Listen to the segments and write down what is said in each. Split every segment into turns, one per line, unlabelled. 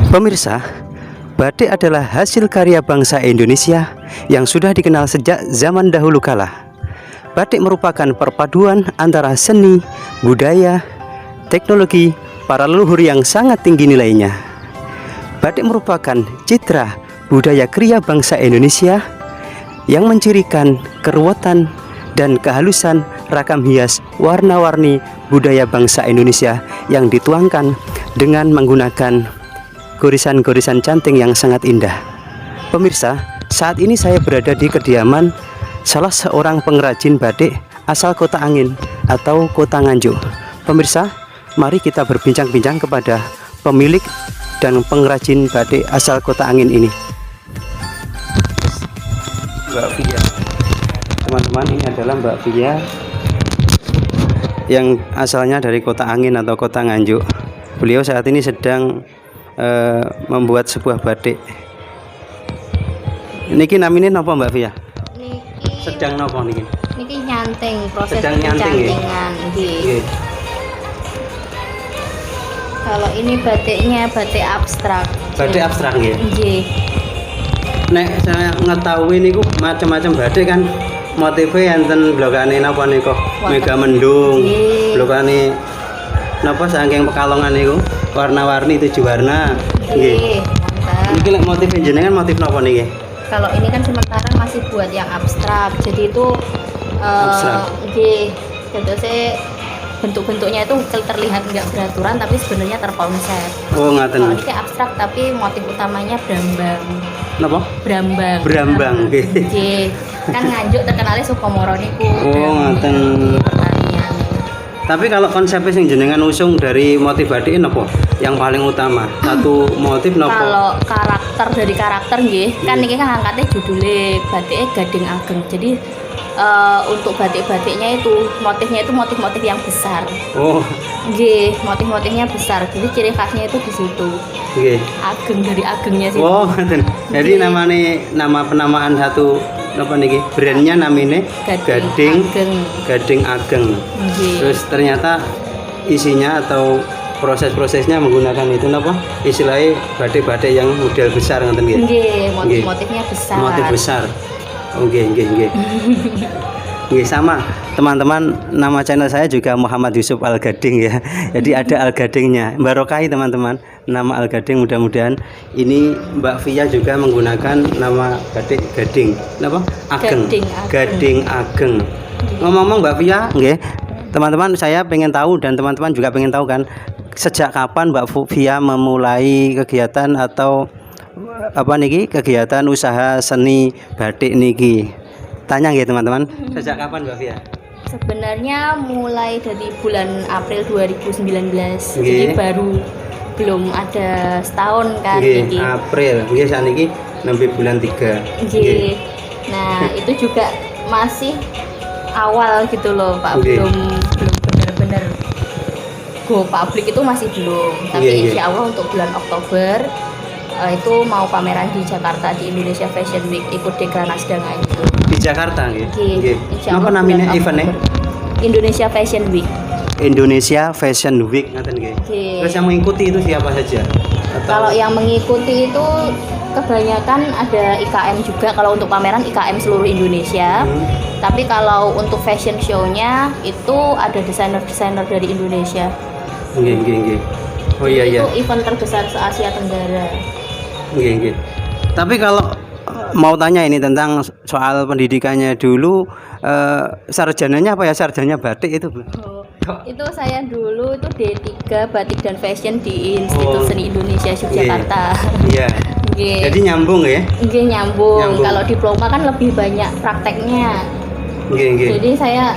Pemirsa, batik adalah hasil karya bangsa Indonesia yang sudah dikenal sejak zaman dahulu kala. Batik merupakan perpaduan antara seni, budaya, teknologi para leluhur yang sangat tinggi nilainya. Batik merupakan citra budaya kriya bangsa Indonesia yang mencirikan keruwetan dan kehalusan ragam hias warna-warni budaya bangsa Indonesia yang dituangkan dengan menggunakan gorisan-gorisan canting yang sangat indah. Pemirsa, saat ini saya berada di kediaman salah seorang pengrajin batik asal Kota Angin atau Kota Nganjuk. Pemirsa, mari kita berbincang-bincang kepada pemilik dan pengrajin batik asal Kota Angin ini, Mbak Via. Teman-teman, ini adalah Mbak Via yang asalnya dari Kota Angin atau Kota Nganjuk. Beliau saat ini sedang membuat sebuah batik. Niki namine napa Mbak Via?
Niki
Sedang napa niki?
niki nyanting, proses
Sedang nyanting,
pencantingan nggih.
Nggih.
Kalau ini batiknya batik abstrak.
Batik abstrak nggih.
Nggih.
Nek saya ngetahui niku macam-macam batik kan motifnya enten blokane napa niku? Mega mendung.
Nggih.
Blokane napa saking Pekalongan niku? Warna-warni 7 warna. Nggih.
Nggih. Mantap.
Niki lek motif jenengan motif napa niki?
Kalau ini kan sementara masih buat yang abstrak. Jadi itu
Abstrak.
nggih. Jadi bentuk-bentuknya itu terlihat nggak beraturan tapi sebenarnya terkonsep.
Oh,
Kalau
ngaten.
ini abstrak tapi motif utamanya brambang.
Napa?
Brambang.
Brambang, nggih.
Nggih. Kan Nganjuk terkenalnya Sukomoro niku.
Oh, ngaten.
Pertanian.
Tapi kalau konsepnya yang jenengan usung dari motif batik apa? Yang paling utama satu motif napa?
Kalau dari karakter nggih, kan niki kan angkatnya judulnya batiknya Gading Ageng. Jadi untuk batik-batiknya itu motifnya itu motif-motif yang besar.
Oh,
Nggih, motif-motifnya besar. Jadi ciri khasnya itu di situ.
nggih.
Ageng dari agengnya sih.
Oh, ngaten. Jadi nama penamaan satu apa niki? Brandnya namanya
Gading Ageng.
Gading Ageng.
Nggih.
Terus ternyata isinya atau proses-prosesnya menggunakan itu apa? Istilahnya batik-batik yang model besar ngaten nggih.
Nggih, motif-motifnya besar.
Motif besar. Oh, nggih. Nggih, sama teman-teman, nama channel saya juga Muhammad Yusuf Al Gading ya. Jadi ada Al Gadingnya. Barokai teman-teman, nama Al Gading. Mudah-mudahan ini Mbak Via juga menggunakan nama batik Gading. Apa? Ageng.
Gading Ageng.
Gading Ageng. Ngomong-ngomong Mbak Via, nggih. Teman-teman, saya pengen tahu dan teman-teman juga pengen tahu kan, sejak kapan Mbak Via memulai kegiatan atau apa niki kegiatan usaha seni batik niki? Tanya nggih teman-teman, sejak kapan Mbak Via?
Sebenarnya mulai dari bulan April 2019. Jadi
Nggih.
baru belum ada setahun kan
Nggih,
niki.
April. Nggih, saniki nembe bulan 3.
Nggih. Nah, itu juga masih awal gitu loh, Pak.
Nggih.
Belum benar-benar go publik itu masih belum. Tapi
Nggih.
insya Allah untuk bulan Oktober itu mau pameran di Jakarta di Indonesia Fashion Week, ikut Dekranasda Nganjuk.
Di Jakarta nggih.
Nggih. Insya
Napa
Allah
namanya
bulan
eventnya?
Oktober. Indonesia Fashion Week.
Indonesia Fashion Week ngaten nggih.
Nggih.
Terus yang mengikuti itu siapa saja? Atau
Kalau yang mengikuti itu kebanyakan ada IKM juga. Kalau untuk pameran IKM seluruh Indonesia. Tapi kalau untuk fashion show-nya itu ada desainer-desainer dari Indonesia.
Nggih. Oh iya.
Itu event terbesar se-Asia Tenggara.
Nggih. Tapi kalau mau tanya ini tentang soal pendidikannya dulu, sarjananya apa ya? Sarjana batik itu, Bu?
Itu saya dulu itu D3 Batik dan Fashion di Institut
Oh.
Seni Indonesia Yogyakarta.
Iya.
Nggih.
Jadi nyambung ya?
Nggih, nyambung.
Nyambung.
Kalau diploma kan lebih banyak prakteknya.
Nggih.
Jadi saya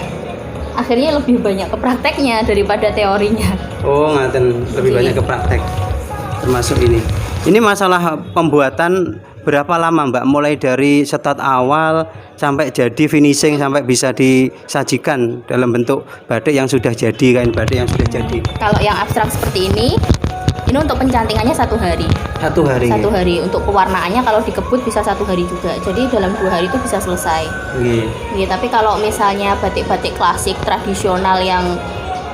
akhirnya lebih banyak ke prakteknya daripada teorinya.
Oh, ngaten lebih
Nggih.
banyak ke praktek. Termasuk ini. Ini masalah pembuatan berapa lama, Mbak? Mulai dari start awal sampai jadi finishing sampai bisa disajikan dalam bentuk batik yang sudah jadi, kain batik yang sudah jadi.
Kalau yang abstrak seperti ini untuk pencantingannya 1 hari.
1 hari.
1 hari. Untuk pewarnaannya kalau dikebut bisa 1 hari juga. Jadi dalam 2 hari itu bisa selesai.
Nggih.
Iya, tapi kalau misalnya batik-batik klasik tradisional yang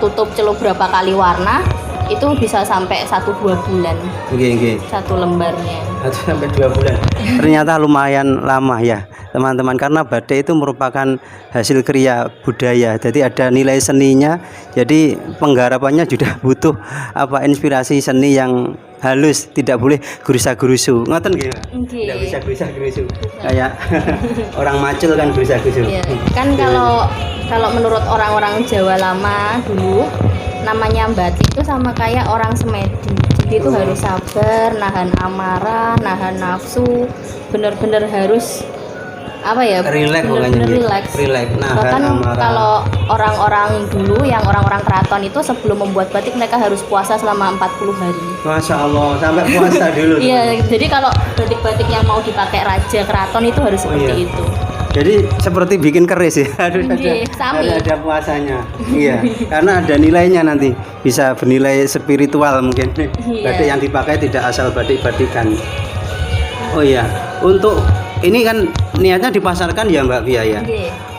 tutup celup berapa kali warna itu bisa sampai 1-2 bulan satu lembarnya.
1-2 bulan. Ternyata lumayan lama ya teman-teman, karena batik itu merupakan hasil karya budaya, jadi ada nilai seninya. Jadi penggarapannya juga butuh inspirasi seni yang halus, tidak boleh gerusa-gerusu. Ngoten nggih? Tidak bisa gerusa-gerusu. Kayak orang macul kan gerusa-gerusu.
Iya. Kan kalau menurut orang-orang Jawa lama dulu, namanya batik itu sama kayak orang semedi. Jadi itu harus sabar, nahan amarah, nahan nafsu, benar-benar harus
relax,
bahkan kalau orang-orang dulu yang orang-orang keraton itu sebelum membuat batik mereka harus puasa selama 40 hari.
Masya Allah, sampai puasa dulu.
Iya, jadi kalau batik-batik yang mau dipakai raja keraton itu harus seperti itu.
Jadi seperti bikin keris ya, harus ada puasanya. Iya, karena ada nilainya, nanti bisa bernilai spiritual mungkin. Batik yang dipakai tidak asal batik-batikan. Oh iya, untuk ini kan niatnya dipasarkan ya Mbak Via ya.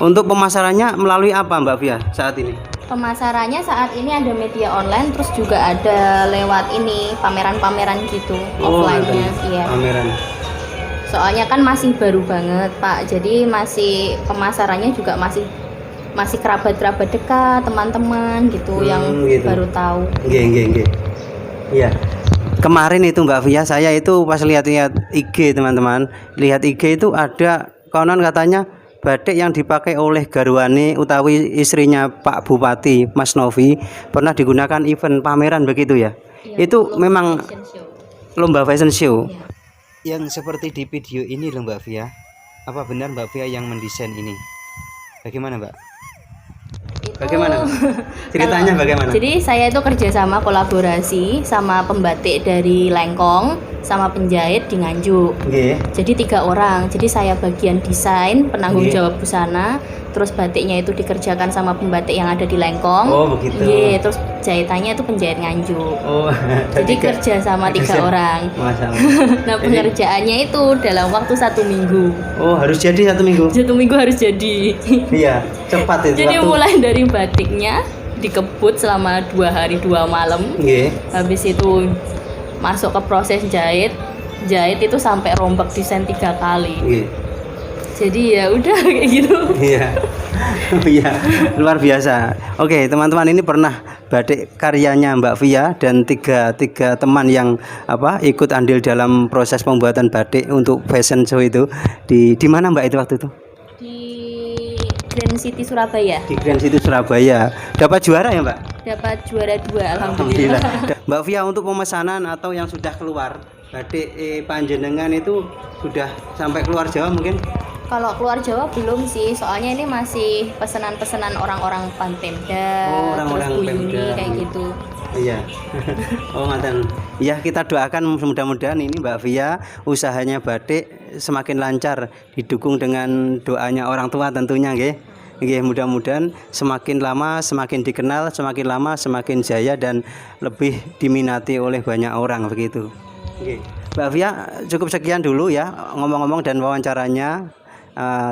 Untuk pemasarannya melalui apa Mbak Via saat ini?
Pemasarannya saat ini ada media online, terus juga ada lewat ini pameran-pameran gitu, offline-nya. Iya. Pameran. Soalnya kan masih baru banget Pak, jadi masih pemasarannya juga masih kerabat-kerabat dekat, teman-teman gitu yang baru tahu. Iya.
Kemarin itu Mbak Via, saya itu pas lihat-lihat IG teman-teman, lihat IG itu ada konon katanya batik yang dipakai oleh garwane utawi istrinya Pak Bupati Mas Novi pernah digunakan event pameran begitu ya. Itu memang lomba fashion show. Yang seperti di video ini loh Mbak Via. Apa benar Mbak Via yang mendesain ini? Bagaimana Mbak? Bagaimana? Ceritanya bagaimana?
Jadi saya itu kerjasama kolaborasi sama pembatik dari Lengkong sama penjahit di Nganjuk. Jadi 3 orang. Jadi saya bagian desain, penanggung jawab busana, terus batiknya itu dikerjakan sama pembatik yang ada di Lengkong.
Oh begitu.
Terus jahitannya itu penjahit Nganjuk.
Oh.
Jadi kerja sama 3 orang. Nah pengerjaannya itu dalam waktu 1 minggu.
Oh harus jadi 1 minggu.
1 minggu harus jadi.
Iya cepat itu.
Jadi mulai dari batiknya dikebut selama 2 hari 2 malam. Habis itu masuk ke proses jahit itu sampai rombak desain 3 kali. Jadi ya udah kayak gitu. Iya
luar biasa. Oke teman-teman, ini pernah batik karyanya Mbak Via dan tiga teman yang ikut andil dalam proses pembuatan batik untuk fashion show itu di mana Mbak itu waktu itu?
Grand City Surabaya.
Di Grand City Surabaya. Dapat juara ya Mbak?
Dapat juara 2 alhamdulillah.
Mbak Via, untuk pemesanan atau yang sudah keluar batik panjenengan itu sudah sampai keluar Jawa mungkin?
Kalau keluar Jawa belum sih, soalnya ini masih pesanan-pesanan orang-orang Pempda,
orang-orang
terus Bu Yuni kayak gitu.
Iya. Oh mantan. Ya kita doakan mudah-mudahan ini Mbak Via usahanya batik semakin lancar, didukung dengan doanya orang tua tentunya nggih. Mudah-mudahan semakin lama semakin dikenal, semakin lama semakin jaya dan lebih diminati oleh banyak orang begitu. Mbak Via, cukup sekian dulu ya ngomong-ngomong dan wawancaranya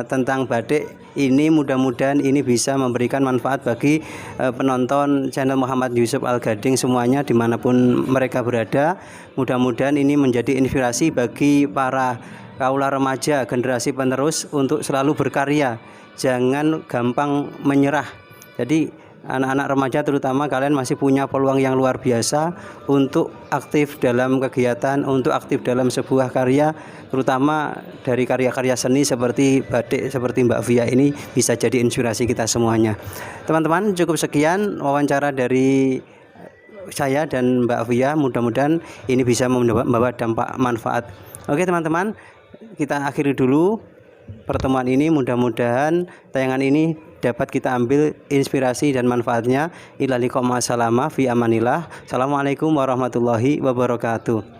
tentang batik ini. Mudah-mudahan ini bisa memberikan manfaat bagi penonton channel Muhammad Yusuf Al Gading semuanya dimanapun mereka berada. Mudah-mudahan ini menjadi inspirasi bagi para kaula remaja generasi penerus untuk selalu berkarya, jangan gampang menyerah. Jadi anak-anak remaja terutama, kalian masih punya peluang yang luar biasa untuk aktif dalam kegiatan, untuk aktif dalam sebuah karya, terutama dari karya-karya seni seperti batik, seperti Mbak Via ini bisa jadi inspirasi kita semuanya. Teman-teman, cukup sekian wawancara dari saya dan Mbak Via, mudah-mudahan ini bisa membawa dampak manfaat. Oke teman-teman, kita akhiri dulu pertemuan ini. Mudah-mudahan tayangan ini dapat kita ambil inspirasi dan manfaatnya. Ila liqa ma'assalama fi amanillah. Assalamualaikum warahmatullahi wabarakatuh.